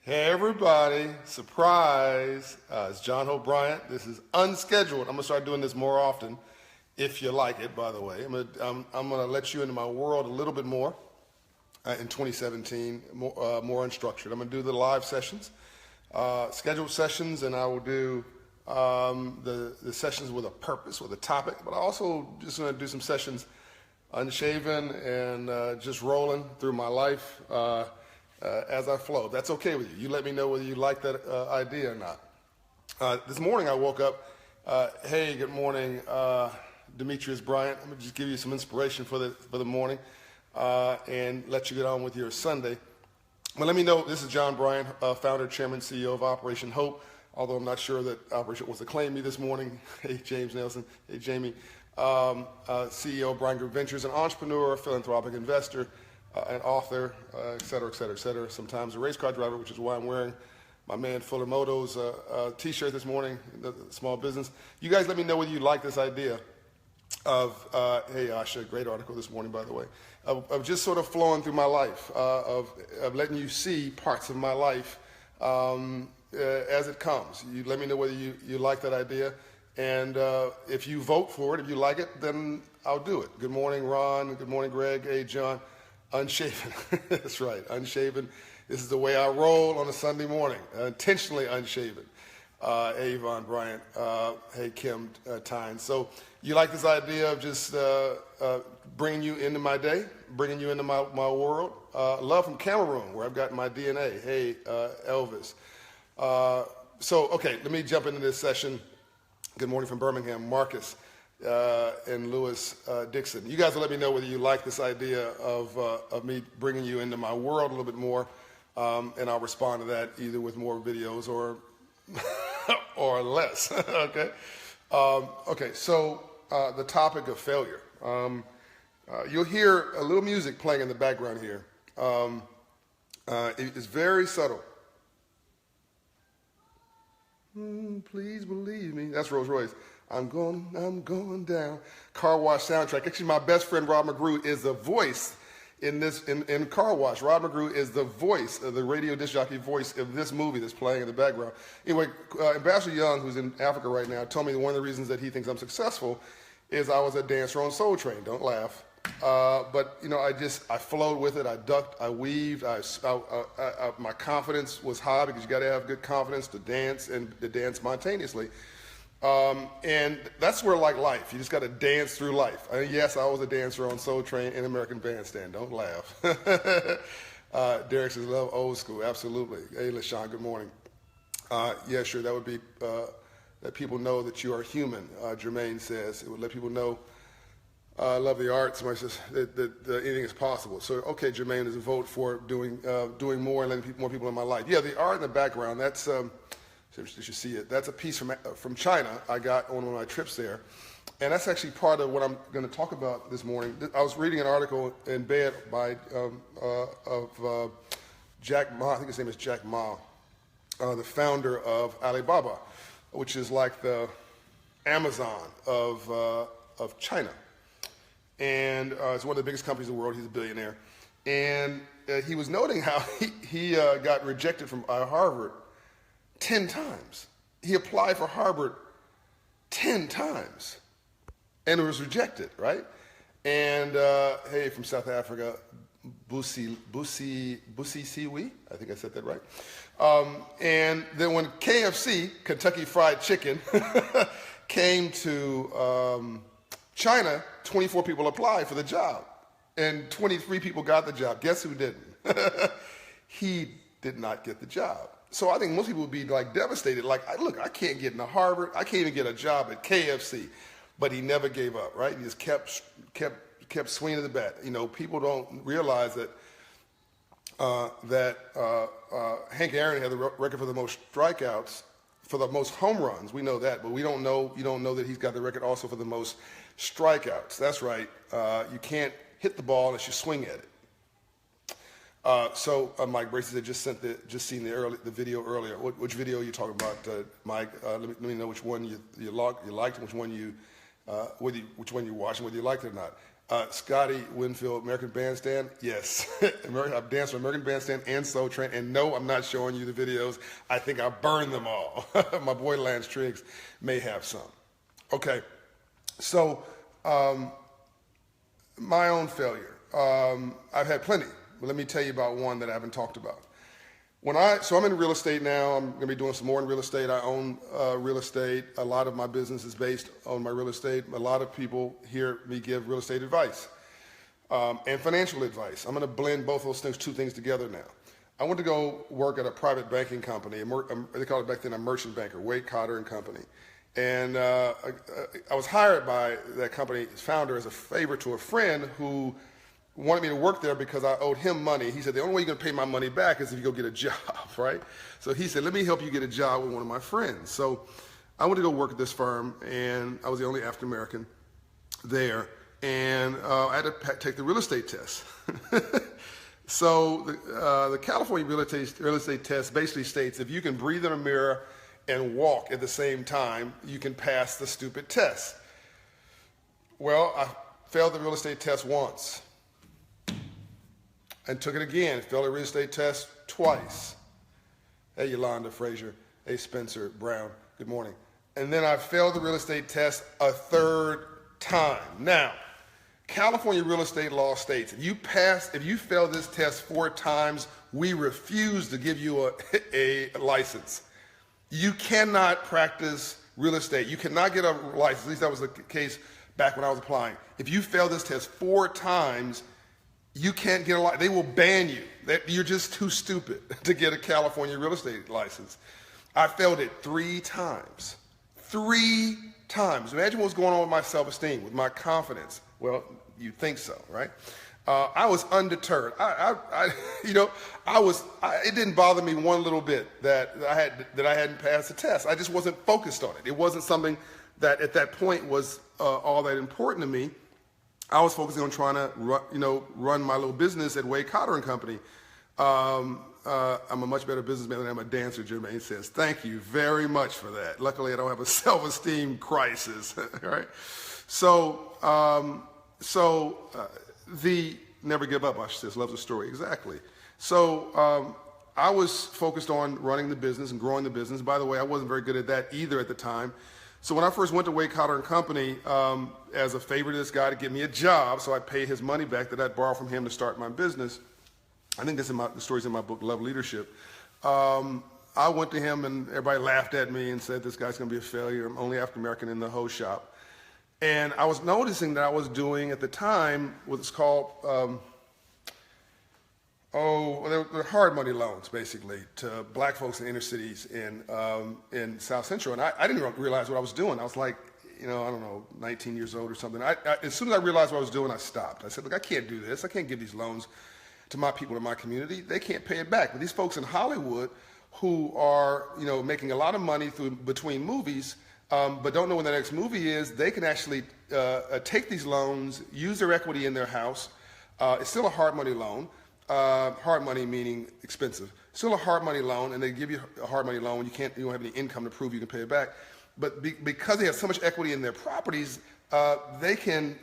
Hey everybody, surprise, it's John Hope Bryant. This is unscheduled. I'm gonna start doing this more often, if you like it, by the way. I'm gonna let you into my world a little bit more in 2017, more unstructured. I'm gonna do the live sessions, scheduled sessions, and I will do the sessions with a purpose, with a topic, but I also just gonna do some sessions unshaven and just rolling through my life as I flow. That's okay with you. You let me know whether you like that idea or not. This morning I woke up, hey, good morning, Demetrius Bryant. I'm gonna just give you some inspiration for the morning and let you get on with your Sunday. But let me know, this is John Bryant, founder, chairman, CEO of Operation Hope, although I'm not sure that Operation Hope wants to claim me this morning. Hey, James Nelson. Hey, Jamie. CEO of Bryant Group Ventures, an entrepreneur, philanthropic investor, an author, et cetera, et cetera, et cetera. Sometimes a race car driver, which is why I'm wearing my man Fuller Moto's t-shirt this morning, the small business. You guys let me know whether you like this idea of, hey Asha, great article this morning, by the way, of just sort of flowing through my life, of letting you see parts of my life as it comes. You let me know whether you like that idea. And if you vote for it, if you like it, then I'll do it. Good morning, Ron. Good morning, Greg. Hey, John. Unshaven. That's right, unshaven. This is the way I roll on a Sunday morning, intentionally unshaven. Hey, Yvonne Bryant. Hey, Kim Tynes. So you like this idea of just bringing you into my day, bringing you into my world? Love from Cameroon, where I've got my DNA. Hey, Elvis. Okay, let me jump into this session. Good morning from Birmingham, Marcus and Lewis Dixon. You guys will let me know whether you like this idea of me bringing you into my world a little bit more, and I'll respond to that either with more videos or or less. Okay. So the topic of failure. You'll hear a little music playing in the background here. It's very subtle. Please believe me. That's Rolls Royce. I'm going down. Car Wash soundtrack. Actually, my best friend Rob McGrew is the voice in Car Wash. Rob McGrew is the voice, the radio disc jockey voice of this movie that's playing in the background. Anyway, Ambassador Young, who's in Africa right now, told me that one of the reasons that he thinks I'm successful is I was a dancer on Soul Train. Don't laugh. But you know, I flowed with it. I ducked, I weaved. My confidence was high because you got to have good confidence to dance and to dance spontaneously. And that's where like life. You just got to dance through life. Yes, I was a dancer on Soul Train and American Bandstand. Don't laugh. Derek says love old school. Absolutely. Hey, LaShawn. Good morning. Yeah, sure. That would be that people know that you are human. Jermaine says it would let people know. I love the arts. Somebody says that anything is possible. So, okay, Jermaine is a vote for doing more and letting more people in my life. Yeah, the art in the background, that's, you should see it. That's a piece from China I got on one of my trips there. And that's actually part of what I'm going to talk about this morning. I was reading an article in bed by Jack Ma. I think his name is Jack Ma, the founder of Alibaba, which is like the Amazon of China. And it's one of the biggest companies in the world. He's a billionaire. And he was noting how he got rejected from Harvard 10 times. He applied for Harvard 10 times and was rejected, right? And hey, from South Africa, Busi Siwi, I think I said that right. And then when KFC, Kentucky Fried Chicken, came to China, 24 people applied for the job, and 23 people got the job. Guess who didn't? He did not get the job. So I think most people would be like devastated, like, look, I can't get into Harvard, I can't even get a job at KFC. But he never gave up, right? He just kept swinging the bat. You know, people don't realize that Hank Aaron had the record for the most strikeouts, for the most home runs. We know that, but you don't know that he's got the record also for the most strikeouts. That's right. You can't hit the ball unless you swing at it. So Mike Bracy said just seen the video earlier. Which video are you talking about, Mike? Let me know which one you liked and which one you watched and whether you liked it or not. Scotty Winfield, American Bandstand, yes. I've danced for American Bandstand and Soul Train, and no, I'm not showing you the videos. I think I burned them all. My boy Lance Triggs may have some. Okay, so my own failure. I've had plenty, but let me tell you about one that I haven't talked about. So I'm in real estate now. I'm going to be doing some more in real estate. I own real estate. A lot of my business is based on my real estate. A lot of people hear me give real estate advice and financial advice. I'm going to blend both those things, two things together now. I went to go work at a private banking company. They called it back then a merchant banker, Wade Cotter and Company. And I was hired by that company's founder as a favor to a friend who wanted me to work there because I owed him money. He said, the only way you're going to pay my money back is if you go get a job, right? So he said, let me help you get a job with one of my friends. So I went to go work at this firm, and I was the only African-American there. And I had to take the real estate test. So the California real estate test basically states if you can breathe in a mirror and walk at the same time, you can pass the stupid test. Well, I failed the real estate test once. And took it again, failed the real estate test twice. Hey, Yolanda Frazier. Hey, Spencer Brown. Good morning. And then I failed the real estate test a third time. Now, California real estate law states if you fail this test 4 times, we refuse to give you a license. You cannot practice real estate. You cannot get a license. At least that was the case back when I was applying. If you fail this test 4 times, you can't get a license. They will ban you. You're just too stupid to get a California real estate license. I failed it 3 times. 3 times. Imagine what's going on with my self-esteem, with my confidence. Well, you think so, right? I was undeterred. It didn't bother me one little bit that I hadn't passed the test. I just wasn't focused on it. It wasn't something that at that point was all that important to me. I was focusing on trying to run my little business at Wade Cotter and Company. I'm a much better businessman than I'm a dancer, Jermaine says. Thank you very much for that. Luckily, I don't have a self-esteem crisis, right? So the never give up, Asha says, loves the story. Exactly. So I was focused on running the business and growing the business. By the way, I wasn't very good at that either at the time. So when I first went to Wade Cotter and Company as a favor to this guy to get me a job, so I paid his money back that I'd borrowed from him to start my business. I think the story's in my book, Love Leadership. I went to him and everybody laughed at me and said, this guy's going to be a failure. I'm only African-American in the whole shop. And I was noticing that I was doing at the time what's called, they're hard money loans, basically, to black folks in inner cities in South Central. And I didn't realize what I was doing. I was like, I don't know, 19 years old or something. As soon as I realized what I was doing, I stopped. I said, look, I can't do this. I can't give these loans to my people in my community. They can't pay it back. But these folks in Hollywood who are, making a lot of money between movies, but don't know when the next movie is, they can actually take these loans, use their equity in their house. It's still a hard money loan. Hard money meaning expensive. Still a hard money loan, and they give you a hard money loan. You don't have any income to prove you can pay it back. But because they have so much equity in their properties, they can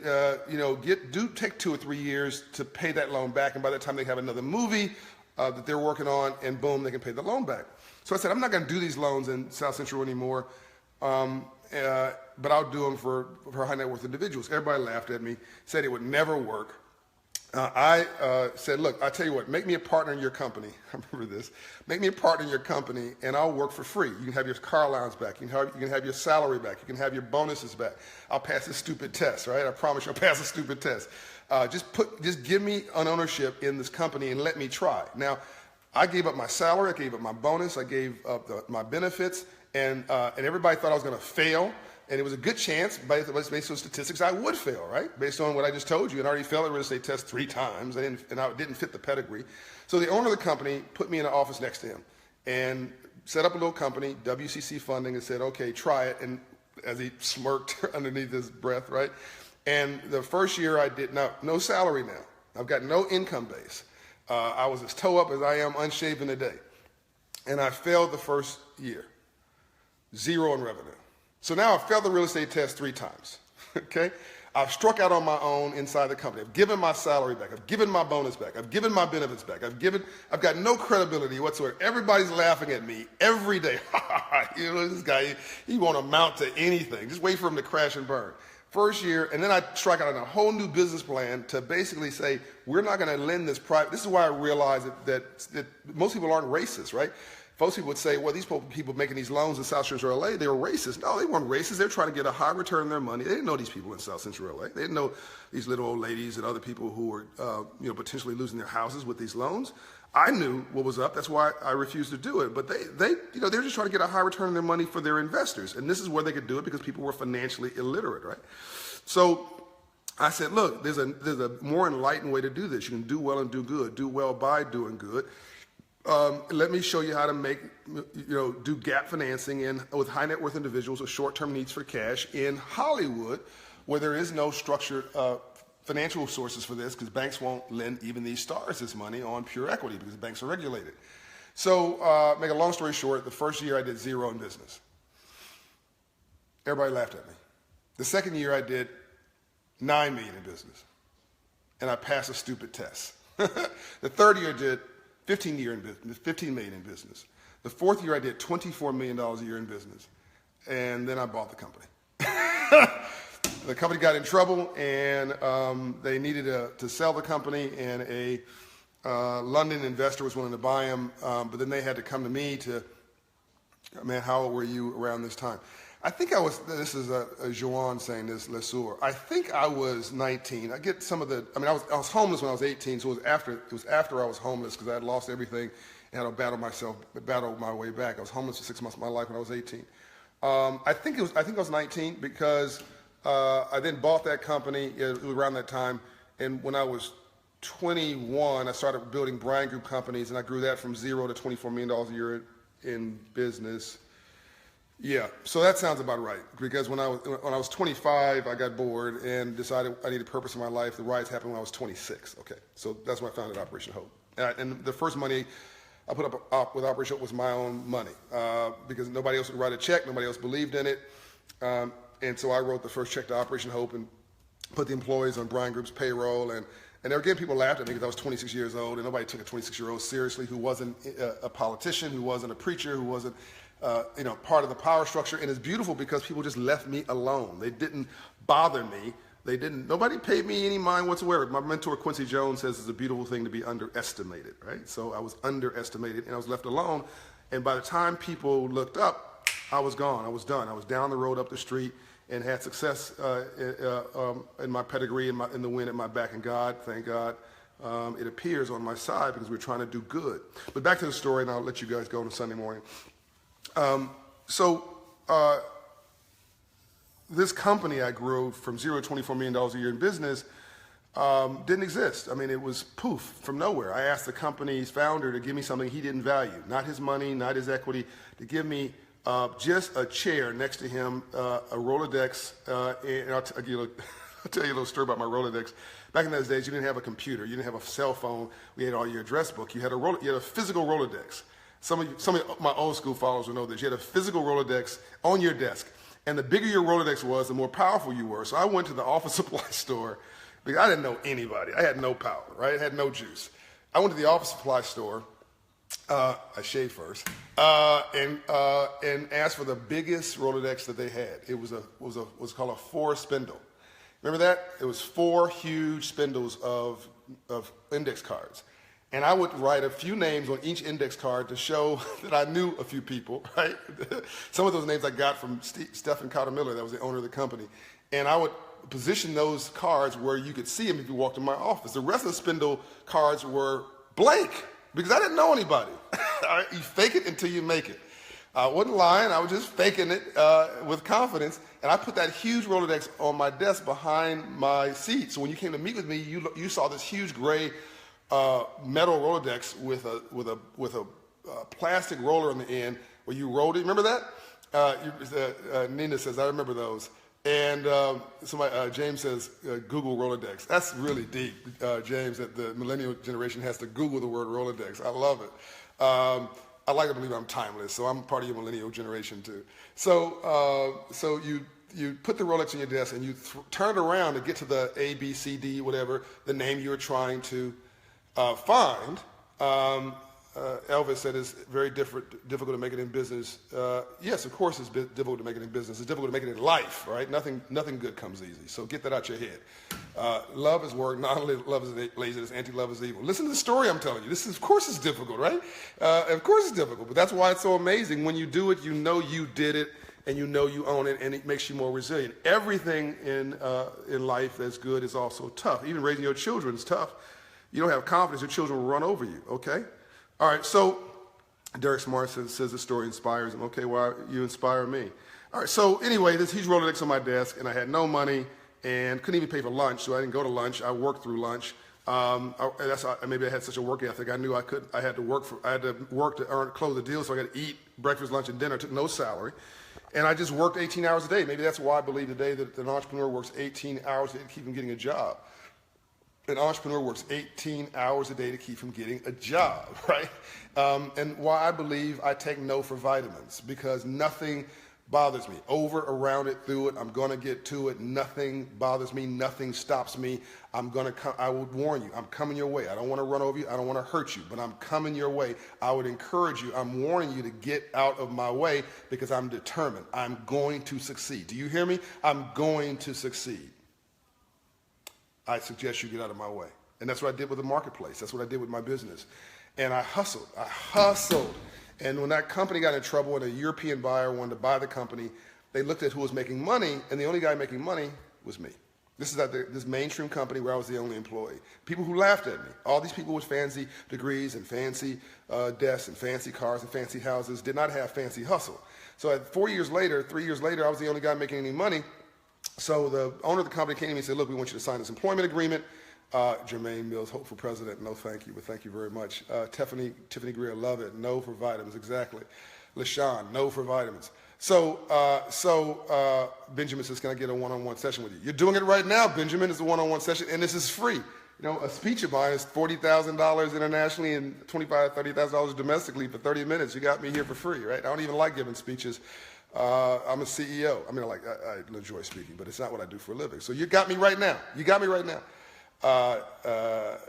take 2 or 3 years to pay that loan back. And by the time they have another movie that they're working on, and boom, they can pay the loan back. So I said, I'm not going to do these loans in South Central anymore, but I'll do them for high net worth individuals. Everybody laughed at me, said it would never work. I said, look, I tell you what, make me a partner in your company. I remember this. Make me a partner in your company, and I'll work for free. You can have your car allowance back. You can have your salary back. You can have your bonuses back. I'll pass this stupid test, right? I promise you I'll pass a stupid test. Just give me an ownership in this company and let me try. Now, I gave up my salary. I gave up my bonus. I gave up my benefits, and everybody thought I was going to fail. And it was a good chance, based on statistics, I would fail, right? Based on what I just told you, and I already failed the real estate test 3 times, and I didn't fit the pedigree. So the owner of the company put me in the office next to him and set up a little company, WCC funding, and said, okay, try it. And as he smirked underneath his breath, right? And the first year I did no salary now. I've got no income base. I was as toe up as I am unshaven today. And I failed the first year. 0 in revenue. So now I failed the real estate test 3 times, okay? I've struck out on my own inside the company. I've given my salary back. I've given my bonus back. I've given my benefits back. I've got no credibility whatsoever. Everybody's laughing at me every day. You know, this guy, he won't amount to anything. Just wait for him to crash and burn. First year, and then I strike out on a whole new business plan to basically say, we're not going to lend this private. This is why I realized that most people aren't racist, right? Most people would say, well, these people making these loans in South Central LA, they were racist. No, they weren't racist. They're trying to get a high return on their money. They didn't know these people in South Central LA. They didn't know these little old ladies and other people who were potentially losing their houses with these loans. I knew what was up. That's why I refused to do it. But they're just trying to get a high return on their money for their investors. And this is where they could do it because people were financially illiterate, right? So I said, look, there's a more enlightened way to do this. You can do well and do good. Do well by doing good. Let me show you how to do gap financing with high net worth individuals with short-term needs for cash in Hollywood, where there is no structured financial sources for this, because banks won't lend even these stars this money on pure equity because banks are regulated. So, make a long story short, the first year I did zero in business. Everybody laughed at me. The second year I did $9 million in business, and I passed a stupid test. The third year I did $15 million in business. The fourth year I did $24 million a year in business. And then I bought the company. The company got in trouble, and they needed to sell the company, and a London investor was willing to buy them, but then they had to come to me to, man, how old were you around this time? I think I was, this is Joanne saying this, Lesueur. I think I was 19. I get some of I was homeless when I was 18, so it was after I was homeless because I had lost everything and had to battle my way back. I was homeless for 6 months of my life when I was 18. I think I was 19 because I then bought that company around that time, and when I was 21, I started building Bryan Group companies, and I grew that from $0 to $24 million a year in business. Yeah, so that sounds about right, because when I was 25, I got bored and decided I needed purpose in my life. The riots happened when I was 26. Okay, so that's when I founded Operation Hope. And the first money I put up with Operation Hope was my own money, because nobody else would write a check, nobody else believed in it. And so I wrote the first check to Operation Hope and put the employees on Bryan Group's payroll. And again, people laughed at me because I was 26 years old, and nobody took a 26-year-old seriously who wasn't a politician, who wasn't a preacher, who wasn't part of the power structure. And it's beautiful because people just left me alone. They didn't bother me. Nobody paid me any mind whatsoever. My mentor, Quincy Jones, says it's a beautiful thing to be underestimated, right? So I was underestimated, and I was left alone. And by the time people looked up, I was gone. I was done. I was down the road, up the street, and had success in my pedigree, in the wind at my back. And God, thank God, it appears on my side because we're trying to do good. But back to the story, and I'll let you guys go on Sunday morning. This company I grew from $0 to $24 million a year in business didn't exist. I mean, it was poof, from nowhere. I asked the company's founder to give me something he didn't value, not his money, not his equity, to give me just a chair next to him, a Rolodex, and I'll tell you a little story about my Rolodex. Back in those days, you didn't have a computer, you didn't have a cell phone, we had all your address book, you had a physical Rolodex. Some of my old school followers will know this. You had a physical Rolodex on your desk. And the bigger your Rolodex was, the more powerful you were. So I went to the office supply store because I didn't know anybody. I had no power, right? I had no juice. I went to the office supply store. I shaved first, and asked for the biggest Rolodex that they had. It was called a 4-spindle. Remember that? It was 4 huge spindles of index cards. And I would write a few names on each index card to show that I knew a few people, right? Some of those names I got from Stephen Cotter Miller, that was the owner of the company. And I would position those cards where you could see them if you walked in my office. The rest of the spindle cards were blank because I didn't know anybody. All right? You fake it until you make it. I wasn't lying. I was just faking it with confidence. And I put that huge Rolodex on my desk behind my seat. So when you came to meet with me, you saw this huge gray metal Rolodex with a plastic roller on the end where you rolled it. Remember that? Nina says, I remember those. And James says, Google Rolodex. That's really deep, James, that the millennial generation has to Google the word Rolodex. I love it. I like to believe I'm timeless, so I'm part of your millennial generation too. So you put the Rolex on your desk and you turn around to get to the A, B, C, D, whatever, the name you were trying to find. Elvis said it's very difficult to make it in business. Yes, of course it's difficult to make it in business. It's difficult to make it in life, right? Nothing good comes easy. So get that out your head. Love is work. Not only love is laziness, anti-love is evil. Listen to the story I'm telling you. Of course it's difficult, right? Of course it's difficult, but that's why it's so amazing. When you do it, you know you did it, and you know you own it, and it makes you more resilient. Everything in life that's good is also tough. Even raising your children is tough. You don't have confidence, your children will run over you, okay? All right, so Derek Smart says the story inspires him. Okay, well, you inspire me. All right, so anyway, this huge Rolex on my desk, and I had no money and couldn't even pay for lunch, so I didn't go to lunch. I worked through lunch. Maybe I had such a work ethic. I knew I had to work to close the deal, so I got to eat breakfast, lunch, and dinner. I took no salary, and I just worked 18 hours a day. Maybe that's why I believe today that an entrepreneur works 18 hours a day to keep from getting a job. An entrepreneur works 18 hours a day to keep from getting a job, right? And why I believe I take no for vitamins, because nothing bothers me. Over, around it, through it, I'm going to get to it. Nothing bothers me. Nothing stops me. I would warn you, I'm coming your way. I don't want to run over you. I don't want to hurt you, but I'm coming your way. I would encourage you. I'm warning you to get out of my way, because I'm determined. I'm going to succeed. Do you hear me? I'm going to succeed. I suggest you get out of my way. And that's what I did with the marketplace. That's what I did with my business. And I hustled. And when that company got in trouble and a European buyer wanted to buy the company, they looked at who was making money, and the only guy making money was me. This is at this mainstream company where I was the only employee. People who laughed at me. All these people with fancy degrees and fancy desks and fancy cars and fancy houses did not have fancy hustle. So 3 years later, I was the only guy making any money. So the owner of the company came to me and said, look, we want you to sign this employment agreement. Jermaine Mills, hope for president. No, thank you, but thank you very much. Tiffany Greer, love it. No for vitamins, exactly. LaShawn, no for vitamins. So Benjamin says, can I get a one-on-one session with you? You're doing it right now, Benjamin. It's a one-on-one session, and this is free. You know, a speech of mine is $40,000 internationally and $25,000, $30,000 domestically for 30 minutes. You got me here for free, right? I don't even like giving speeches. I'm a CEO. I mean, I enjoy speaking, but it's not what I do for a living. So you got me right now.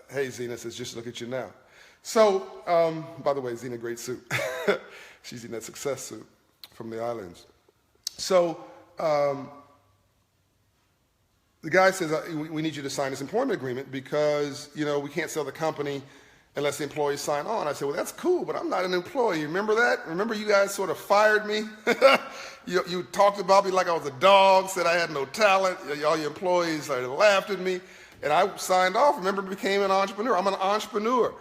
Hey, Zena says, just look at you now. So, by the way, Zena, great suit. She's in that success suit from the islands. So the guy says, we need you to sign this employment agreement because, you know, we can't sell the company unless the employees sign on. I said, well, that's cool, but I'm not an employee. Remember that? Remember you guys sort of fired me? You talked about me like I was a dog, said I had no talent. All your employees started laughed at me. And I signed off, remember, became an entrepreneur. I'm an entrepreneur.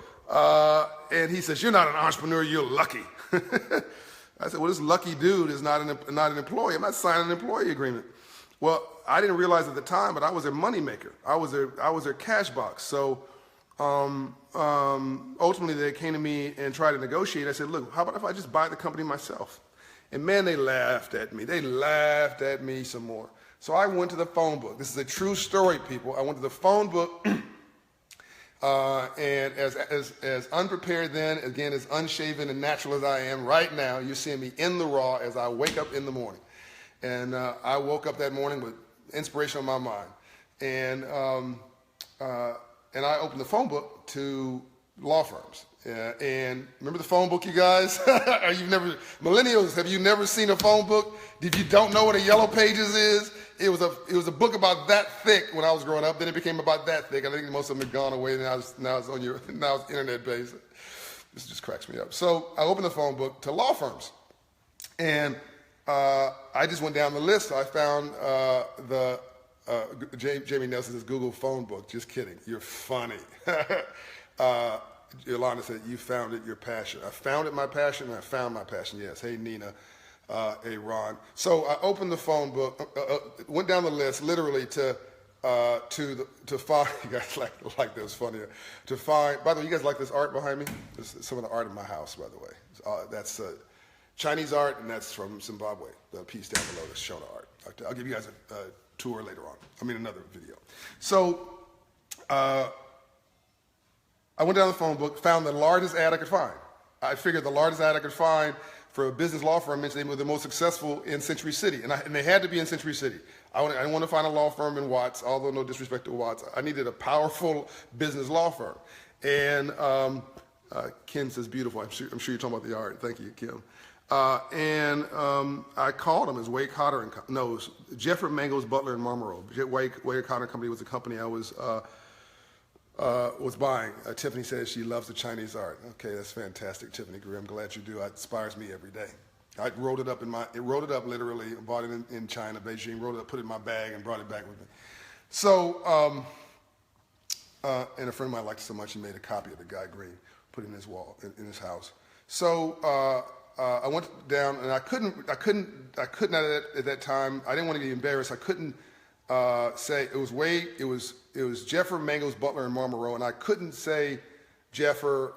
And he says, you're not an entrepreneur, you're lucky. I said, well, this lucky dude is not an employee. I'm not signing an employee agreement. Well, I didn't realize at the time, but I was their moneymaker. I was their cash box. So ultimately, they came to me and tried to negotiate. I said, look, how about if I just buy the company myself? And man, they laughed at me. They laughed at me some more. So I went to the phone book. This is a true story, people. I went to the phone book, and as unprepared then, again, as unshaven and natural as I am right now, you're seeing me in the raw as I wake up in the morning. And I woke up that morning with inspiration on my mind. And I opened the phone book to law firms. And remember the phone book, you guys? Millennials, have you never seen a phone book? If you don't know what a Yellow Pages is, it was a book about that thick when I was growing up. Then it became about that thick. I think most of them have gone away. Now it's internet based. This just cracks me up. So I opened the phone book to law firms, and I just went down the list. I found Jamie Nelson says Google phone book. Just kidding. You're funny. Yolanda said, you found it, your passion. I found it, my passion, and I found my passion. Yes. Hey, Nina. Hey, Ron. So I opened the phone book, went down the list literally to find, you guys like this, funnier, to find, by the way, you guys like this art behind me? This is some of the art in my house, by the way. That's Chinese art, and that's from Zimbabwe, the piece down below, the Shona art. I'll give you guys a tour later on. Another video. So I went down the phone book, found the largest ad I could find. I figured the largest ad I could find for a business law firm meant they were the most successful in Century City, and they had to be in Century City. I didn't want to find a law firm in Watts, although no disrespect to Watts. I needed a powerful business law firm. And Kim says, beautiful. I'm sure you're talking about the art. Thank you, Kim. I called him as Wade Cotter and no, it was Jeffrey Mangos, Butler, and Marlboro. Wade Cotter Company was a company I was buying. Tiffany says she loves the Chinese art. Okay, that's fantastic, Tiffany Greer. I'm glad you do. It inspires me every day. I wrote it up literally, bought it in China, Beijing, wrote it up, put it in my bag, and brought it back with me. So, and a friend of mine liked it so much he made a copy of the Guy Green, put it in his wall, in his house. So I went down, and I couldn't at that time. I didn't want to get embarrassed. I couldn't say it was Wade. It was Jeffrey Mangos, Butler, and Marlboro, and I couldn't say Jeffrey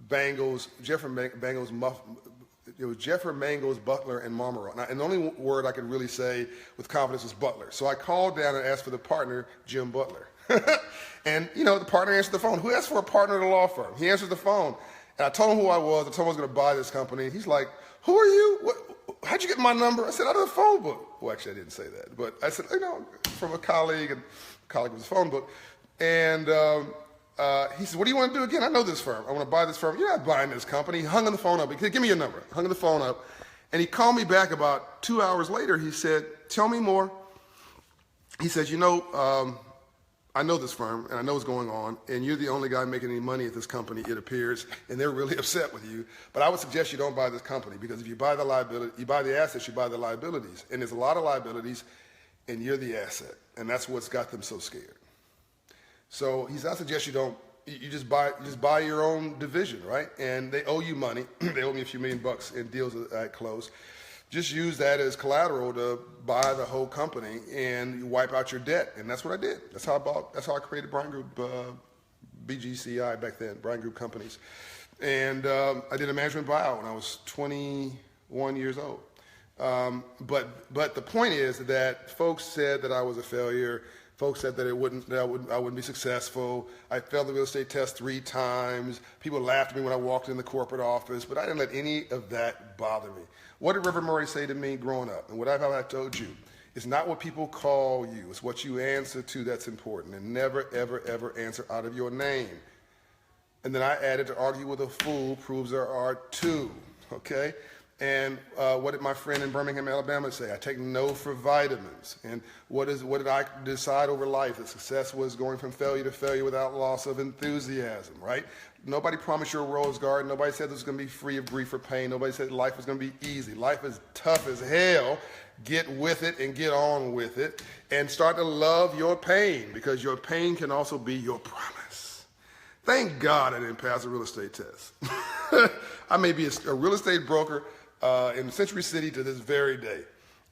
Bangles, it was Jeffrey Mangos, Butler, and Marlboro. And the only word I could really say with confidence was Butler. So I called down and asked for the partner, Jim Butler. And, the partner answered the phone. Who asked for a partner at a law firm? He answered the phone. And I told him who I was. I told him I was going to buy this company. He's like, who are you? How'd you get my number? I said, out of the phone book. Well, actually, I didn't say that. But I said, from a colleague, and the colleague was a phone book. And he said, what do you want to do again? I know this firm. I want to buy this firm. You're not buying this company. He hung on the phone up. He said, give me your number. Hung on the phone up. And he called me back about 2 hours later. He said, tell me more. He says, I know this firm, and I know what's going on, and you're the only guy making any money at this company, it appears, and they're really upset with you. But I would suggest you don't buy this company, because if you buy the liability, you buy the assets, you buy the liabilities. And there's a lot of liabilities, and you're the asset. And that's what's got them so scared. So he said, I suggest you just buy your own division, right? And they owe you money. They owe me a few $1 million in deals that I closed. Just use that as collateral to buy the whole company and you wipe out your debt. And that's what I did. That's how I created Bryant Group, BGCI back then, Bryant Group Companies. And I did a management buyout when I was 21 years old. But the point is that folks said that I was a failure. Folks said that I wouldn't be successful. I failed the real estate test 3 times. People laughed at me when I walked in the corporate office, but I didn't let any of that bother me. What did Reverend Murray say to me growing up? And what I told you, it's not what people call you, it's what you answer to that's important. And never, ever, ever answer out of your name. And then I added, to argue with a fool proves there are 2, okay? And what did my friend in Birmingham, Alabama say? I take no for vitamins. And what did I decide over life? That success was going from failure to failure without loss of enthusiasm, right? Nobody promised you a rose garden. Nobody said it was going to be free of grief or pain. Nobody said life was going to be easy. Life is tough as hell. Get with it and get on with it. And start to love your pain, because your pain can also be your promise. Thank God I didn't pass a real estate test. I may be a real estate broker in Century City to this very day,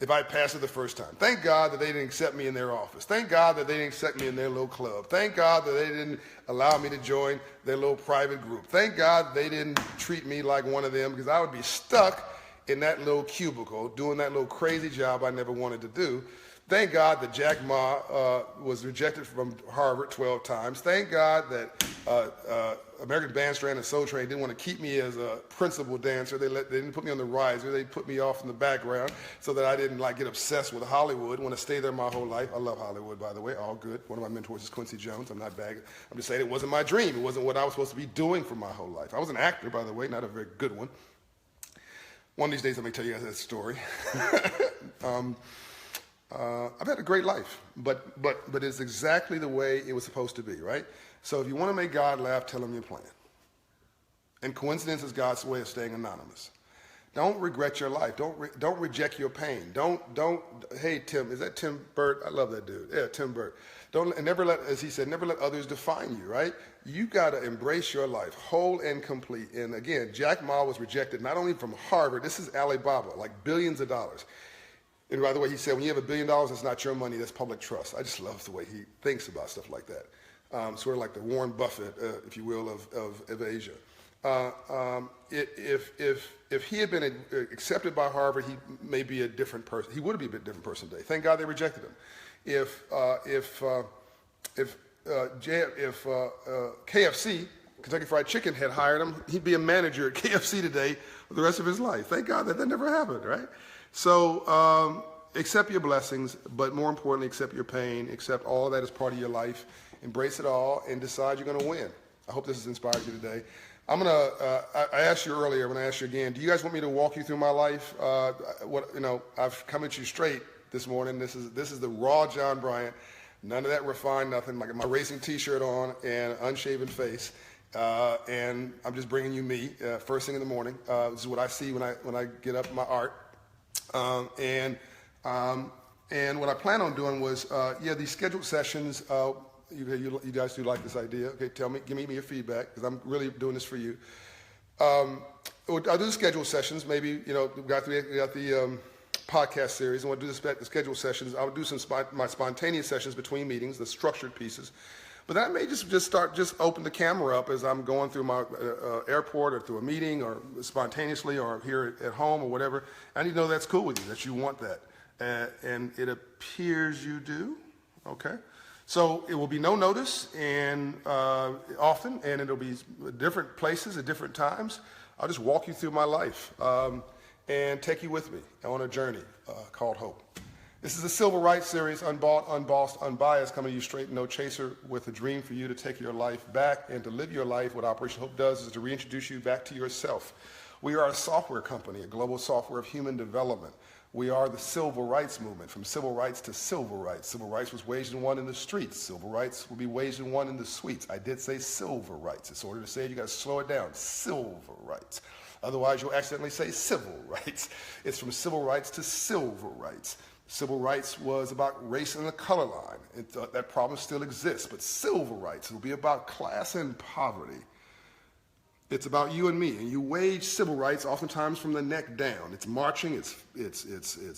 if I passed it the first time. Thank God that they didn't accept me in their office. Thank God that they didn't accept me in their little club. Thank God that they didn't allow me to join their little private group. Thank God they didn't treat me like one of them, because I would be stuck in that little cubicle doing that little crazy job I never wanted to do. Thank God that Jack Ma was rejected from Harvard 12 times. Thank God that American Bandstand and Soul Train didn't want to keep me as a principal dancer. They didn't put me on the riser. They put me off in the background so that I didn't get obsessed with Hollywood, want to stay there my whole life. I love Hollywood, by the way, all good. One of my mentors is Quincy Jones. I'm not bagging. I'm just saying it wasn't my dream. It wasn't what I was supposed to be doing for my whole life. I was an actor, by the way, not a very good one. One of these days, let me tell you guys that story. I've had a great life, but it's exactly the way it was supposed to be, right? So if you want to make God laugh, tell him your plan. And coincidence is God's way of staying anonymous. Don't regret your life. Don't reject your pain. Don't. Hey, Tim, is that Tim Burt? I love that dude. Yeah, Tim Burt. Never let, as he said, never let others define you, right? You got to embrace your life, whole and complete. And again, Jack Ma was rejected not only from Harvard. This is Alibaba, billions of dollars. And by the way, he said, when you have $1 billion, it's not your money, that's public trust. I just love the way he thinks about stuff like that. Sort of like the Warren Buffett, if you will, of Asia. If he had been accepted by Harvard, he may be a different person. He would be a bit different person today. Thank God they rejected him. If KFC Kentucky Fried Chicken had hired him, he'd be a manager at KFC today for the rest of his life. Thank God that never happened, right? So accept your blessings, but more importantly, accept your pain, accept all of that as part of your life, embrace it all, and decide you're going to win. I hope this has inspired you today. I asked you earlier, when I asked you again, do you guys want me to walk you through my life? I've come at you straight this morning. This is the raw John Bryant. None of that refined nothing. Like my racing T-shirt on and unshaven face, and I'm just bringing you me first thing in the morning. This is what I see when I get up my art, and what I plan on doing was these scheduled sessions. You guys do like this idea? Okay, give me your feedback because I'm really doing this for you. I'll do the scheduled sessions. Maybe we got the podcast series, and we'll do the scheduled sessions. I'll do my spontaneous sessions between meetings, the structured pieces. But that may just open the camera up as I'm going through my airport or through a meeting or spontaneously or here at home or whatever. I need to know that's cool with you, that you want that, and it appears you do. Okay. So it will be no notice and often, and it'll be different places at different times. I'll just walk you through my life and take you with me on a journey called Hope. This is the Civil Rights Series, Unbought, Unbossed, Unbiased, coming to you straight, no chaser, with a dream for you to take your life back and to live your life. What Operation Hope does is to reintroduce you back to yourself. We are a software company, a global software of human development. We are the civil rights movement, from civil rights to civil rights. Civil rights was waged and won in the streets. Civil rights will be waged and won in the suites. I did say silver rights. It's order to say it, you got to slow it down. Silver rights. Otherwise, you'll accidentally say civil rights. It's from civil rights to silver rights. Civil rights was about race and the color line. That problem still exists. But civil rights will be about class and poverty. It's about you and me, and you wage civil rights oftentimes from the neck down. It's marching, it's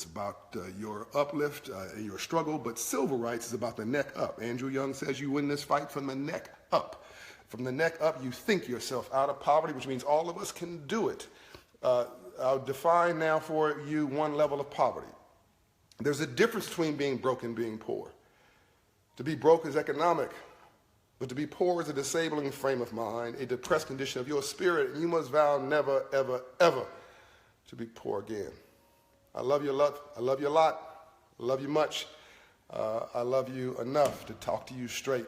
about your uplift and your struggle, but civil rights is about the neck up. Andrew Young says you win this fight from the neck up. From the neck up, you think yourself out of poverty, which means all of us can do it. I'll define now for you one level of poverty. There's a difference between being broke and being poor. To be broke is economic. But to be poor is a disabling frame of mind, a depressed condition of your spirit, and you must vow never, ever, ever to be poor again. I love you a lot. I love you a lot. I love you much. I love you enough to talk to you straight,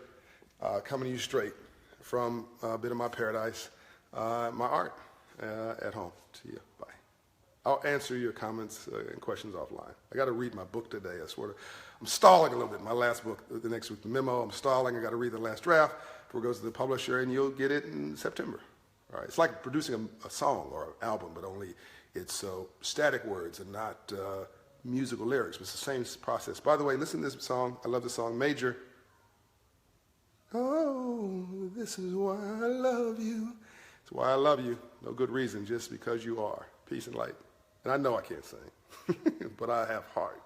coming to you straight from a bit of my paradise, my art at home. To you. Bye. I'll answer your comments and questions offline. I got to read my book today. I'm stalling a little bit. My last book, the next week, the memo. I'm stalling. I got to read the last draft before it goes to the publisher, and you'll get it in September. All right. It's like producing a song or an album, but only it's static words and not musical lyrics. But it's the same process. By the way, listen to this song. I love the song Major. Oh, this is why I love you. It's why I love you. No good reason, just because you are. Peace and light. And I know I can't sing, but I have heart.